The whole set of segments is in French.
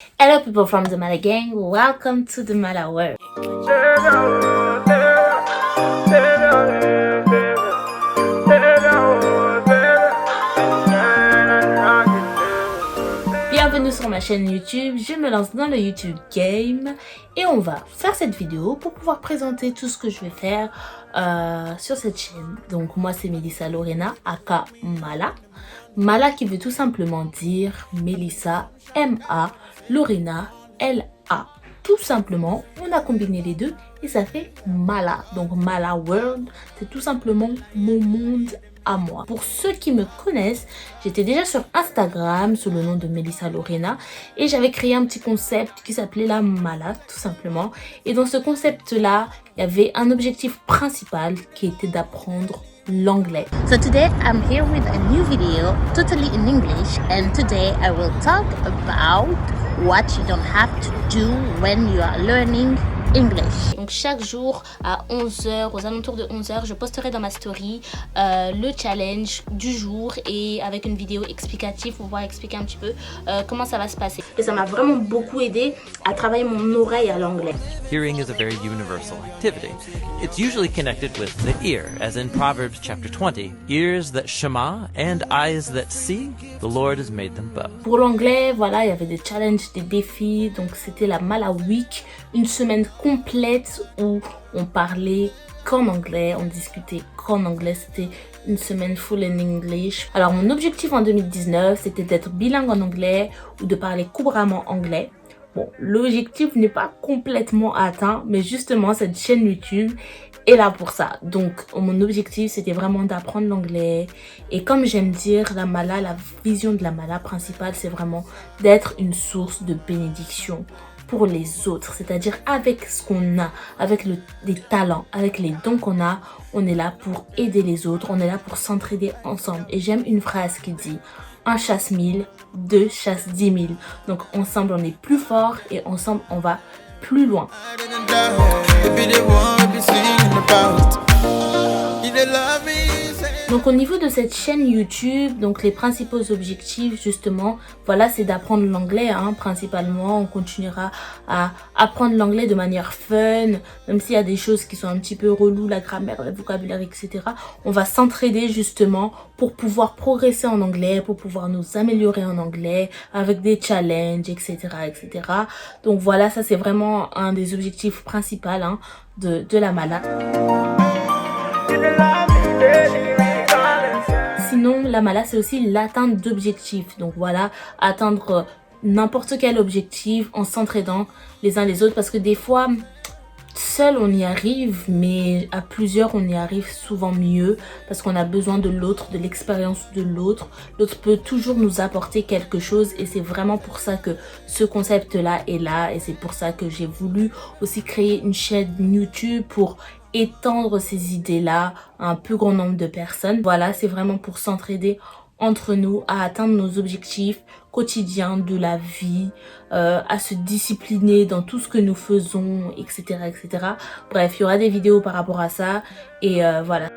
Hello people from the Mala Gang, welcome to the Mala World. Bienvenue sur ma chaîne YouTube, je me lance dans le YouTube Game et on va faire cette vidéo pour pouvoir présenter tout ce que je vais faire sur cette chaîne. Donc moi c'est Melissa Lorena aka Mala. Mala qui veut tout simplement dire Melissa, M-A, Lorena, L-A. Tout simplement, on a combiné les deux et ça fait Mala. Donc Mala World, c'est tout simplement mon monde à moi. Pour ceux qui me connaissent, j'étais déjà sur Instagram sous le nom de Melissa Lorena et j'avais créé un petit concept qui s'appelait la Mala, tout simplement. Et dans ce concept-là, il y avait un objectif principal qui était d'apprendre l'anglais. So today I'm here with a new video totally in English, and today I will talk about what you don't have to do when you are learning English. Donc chaque jour à 11h, aux alentours de 11h, je posterai dans ma story le challenge du jour et avec une vidéo explicative pour pouvoir expliquer un petit peu comment ça va se passer. Et ça m'a vraiment beaucoup aidé à travailler mon oreille à l'anglais. Hearing is a very universal activity. It's usually connected with the ear, as in Proverbs chapter 20. Ears that shema and eyes that see, the Lord has made them both. Pour l'anglais, voilà, il y avait des challenges, des défis. Donc c'était la Mala Week, une semaine complète où on parlait qu'en anglais, on discutait qu'en anglais. C'était une semaine full in English. Alors mon objectif en 2019, c'était d'être bilingue en anglais ou de parler couramment anglais. Bon, l'objectif n'est pas complètement atteint, mais justement cette chaîne YouTube est là pour ça. Donc mon objectif c'était vraiment d'apprendre l'anglais. Et comme j'aime dire, la Mala, la vision de la Mala principale, c'est vraiment d'être une source de bénédiction pour les autres. C'est-à-dire avec ce qu'on a, avec les talents, avec les dons qu'on a, on est là pour aider les autres, on est là pour s'entraider ensemble. Et j'aime une phrase qui dit: un chasse 1000, deux chasse 10 000. Donc ensemble on est plus fort et ensemble on va plus loin. Donc au niveau de cette chaîne YouTube, donc les principaux objectifs justement, voilà, c'est d'apprendre l'anglais principalement. On continuera à apprendre l'anglais de manière fun, même s'il y a des choses qui sont un petit peu reloues, la grammaire, le vocabulaire, etc. On va s'entraider justement pour pouvoir progresser en anglais, pour pouvoir nous améliorer en anglais avec des challenges, etc., etc. Donc voilà, ça c'est vraiment un des objectifs principaux de la Mala. Sinon, la Mala, c'est aussi l'atteinte d'objectifs. Donc voilà, atteindre n'importe quel objectif en s'entraidant les uns les autres. Parce que des fois, seul on y arrive, mais à plusieurs on y arrive souvent mieux. Parce qu'on a besoin de l'autre, de l'expérience de l'autre. L'autre peut toujours nous apporter quelque chose. Et c'est vraiment pour ça que ce concept-là est là. Et c'est pour ça que j'ai voulu aussi créer une chaîne YouTube pour étendre ces idées-là à un plus grand nombre de personnes. Voilà, c'est vraiment pour s'entraider entre nous à atteindre nos objectifs quotidiens de la vie, à se discipliner dans tout ce que nous faisons, etc., etc. Bref, il y aura des vidéos par rapport à ça et voilà.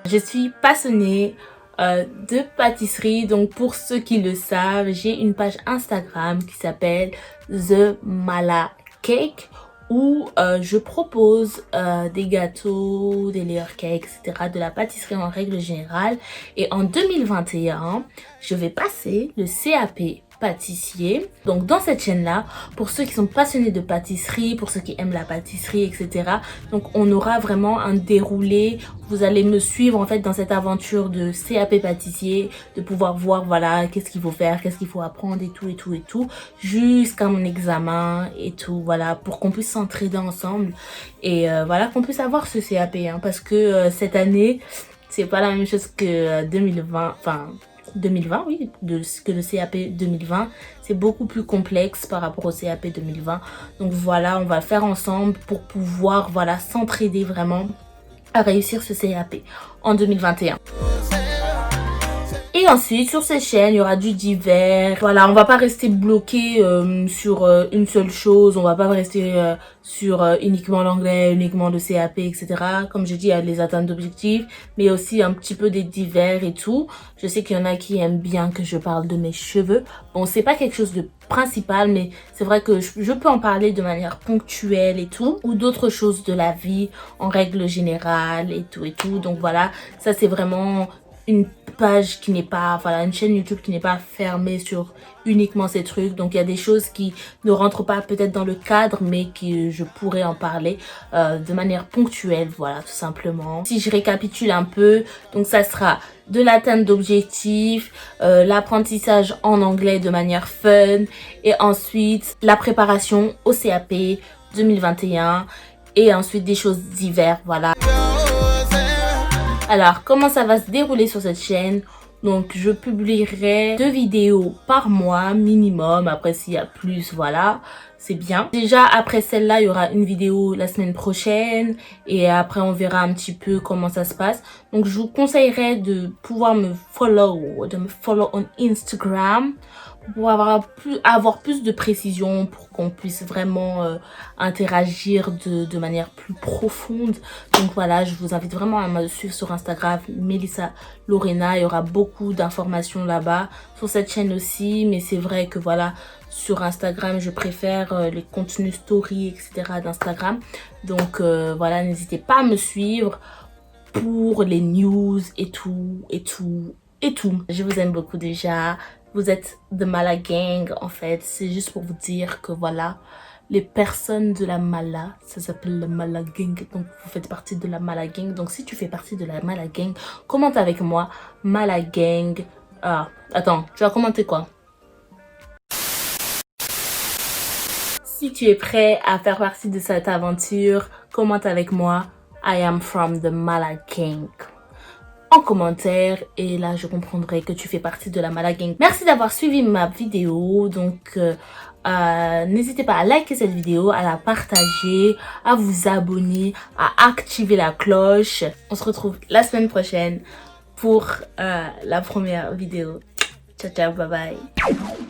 Je suis passionnée de pâtisserie, donc pour ceux qui le savent, j'ai une page Instagram qui s'appelle The Mala Cake où je propose des gâteaux, des layer cakes, etc., de la pâtisserie en règle générale. Et en 2021, je vais passer le CAP pâtissier. Donc dans cette chaîne là, pour ceux qui sont passionnés de pâtisserie, pour ceux qui aiment la pâtisserie, etc., donc on aura vraiment un déroulé. Vous allez me suivre en fait dans cette aventure de CAP pâtissier, de pouvoir voir voilà qu'est-ce qu'il faut faire, qu'est-ce qu'il faut apprendre et tout jusqu'à mon examen et tout, voilà, pour qu'on puisse s'entraider ensemble et voilà, qu'on puisse avoir ce CAP parce que cette année c'est pas la même chose que 2020, enfin 2020, oui, que le CAP 2020, c'est beaucoup plus complexe par rapport au CAP 2020. Donc voilà, on va faire ensemble pour pouvoir voilà s'entraider vraiment à réussir ce CAP en 2021. Et ensuite, sur cette chaîne, il y aura du divers. Voilà, on va pas rester bloqué sur une seule chose. On va pas rester sur uniquement l'anglais, uniquement le CAP, etc. Comme j'ai dit, il y a les atteintes d'objectifs, mais aussi un petit peu des divers et tout. Je sais qu'il y en a qui aiment bien que je parle de mes cheveux. Bon, c'est pas quelque chose de principal, mais c'est vrai que je peux en parler de manière ponctuelle et tout, ou d'autres choses de la vie en règle générale et tout et tout. Donc voilà, ça c'est vraiment une page qui n'est pas, voilà, une chaîne YouTube qui n'est pas fermée sur uniquement ces trucs. Donc il y a des choses qui ne rentrent pas peut-être dans le cadre, mais que je pourrais en parler de manière ponctuelle, voilà, tout simplement. Si je récapitule un peu, donc ça sera de l'atteinte d'objectifs, l'apprentissage en anglais de manière fun, et ensuite la préparation au CAP 2021, et ensuite des choses diverses, voilà. Alors, comment ça va se dérouler sur cette chaîne? Donc, je publierai 2 vidéos par mois minimum. Après, s'il y a plus, voilà, c'est bien. Déjà, après celle-là, il y aura une vidéo la semaine prochaine. Et après, on verra un petit peu comment ça se passe. Donc, je vous conseillerais de pouvoir me follow on Instagram pour avoir plus de précision, pour qu'on puisse vraiment interagir de manière plus profonde. Donc voilà, je vous invite vraiment à me suivre sur Instagram, Melissa Lorena. Il y aura beaucoup d'informations là-bas, sur cette chaîne aussi, mais c'est vrai que voilà, sur Instagram, je préfère les contenus story, etc. d'Instagram. Donc voilà, n'hésitez pas à me suivre pour les news et tout, et tout, et tout. Je vous aime beaucoup déjà. Vous êtes de Mala Gang, en fait. C'est juste pour vous dire que voilà, les personnes de la Mala, ça s'appelle la Mala Gang. Donc, vous faites partie de la Mala Gang. Donc, si tu fais partie de la Mala Gang, commente avec moi. Mala Gang. Ah, attends, tu vas commenter quoi? Si tu es prêt à faire partie de cette aventure, commente avec moi. I am from the Mala Gang en commentaire, et là je comprendrai que tu fais partie de la Mala Gang. Merci d'avoir suivi ma vidéo. Donc n'hésitez pas à liker cette vidéo, à la partager, à vous abonner, à activer la cloche. On se retrouve la semaine prochaine pour la première vidéo. Ciao ciao, bye bye.